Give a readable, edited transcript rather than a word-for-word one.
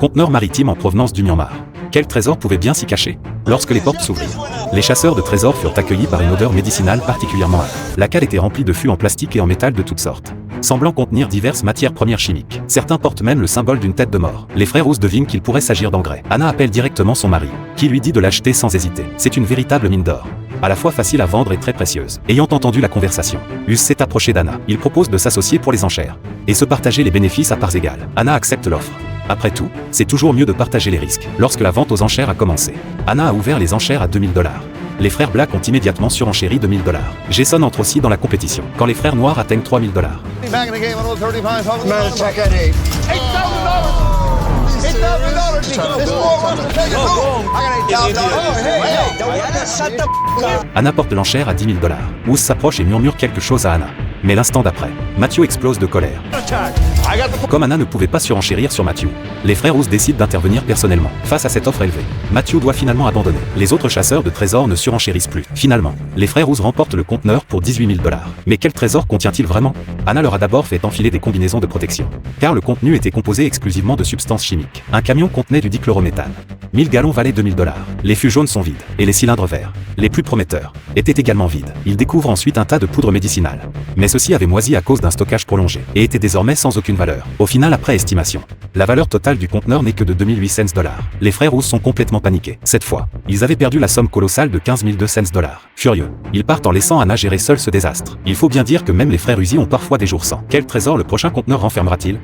Conteneur maritime en provenance du Myanmar. Quel trésor pouvait bien s'y cacher? Lorsque les portes s'ouvrirent, les chasseurs de trésors furent accueillis par une odeur médicinale particulièrement âcre. La cale était remplie de fûts en plastique et en métal de toutes sortes, semblant contenir diverses matières premières chimiques. Certains portent même le symbole d'une tête de mort. Les frères Roos devinent qu'il pourrait s'agir d'engrais. Anna appelle directement son mari, qui lui dit de l'acheter sans hésiter. C'est une véritable mine d'or, à la fois facile à vendre et très précieuse. Ayant entendu la conversation, Us s'est approché d'Anna. Il propose de s'associer pour les enchères et se partager les bénéfices à parts égales. Anna accepte l'offre. Après tout, c'est toujours mieux de partager les risques. Lorsque la vente aux enchères a commencé, Anna a ouvert les enchères à 2000 $. Les frères Black ont immédiatement surenchéri 2000 $. Jason entre aussi dans la compétition, quand les frères Noirs atteignent 3000 $. Anna porte l'enchère à 10 000 $. Us s'approche et murmure quelque chose à Anna. Mais l'instant d'après, Matthew explose de colère. Comme Anna ne pouvait pas surenchérir sur Matthew, les frères Roos décident d'intervenir personnellement. Face à cette offre élevée, Matthew doit finalement abandonner. Les autres chasseurs de trésors ne surenchérissent plus. Finalement, les frères Roos remportent le conteneur pour 18 000 $. Mais quel trésor contient-il vraiment? Anna leur a d'abord fait enfiler des combinaisons de protection, car le contenu était composé exclusivement de substances chimiques. Un camion contenait du dichlorométhane. 1000 gallons valaient 2000 $. Les fûts jaunes sont vides, et les cylindres verts, les plus prometteurs, étaient également vides. Ils découvrent ensuite un tas de poudre médicinale. Mais ceux-ci avaient moisi à cause d'un stockage prolongé, et étaient désormais sans aucune valeur. Au final, après estimation, la valeur totale du conteneur n'est que de 2800 $. Les frères Roos sont complètement paniqués. Cette fois, ils avaient perdu la somme colossale de 15 200 $. Furieux, ils partent en laissant Anna gérer seule ce désastre. Il faut bien dire que même les frères Uzi ont parfois des jours sans. Quel trésor le prochain conteneur renfermera-t-il?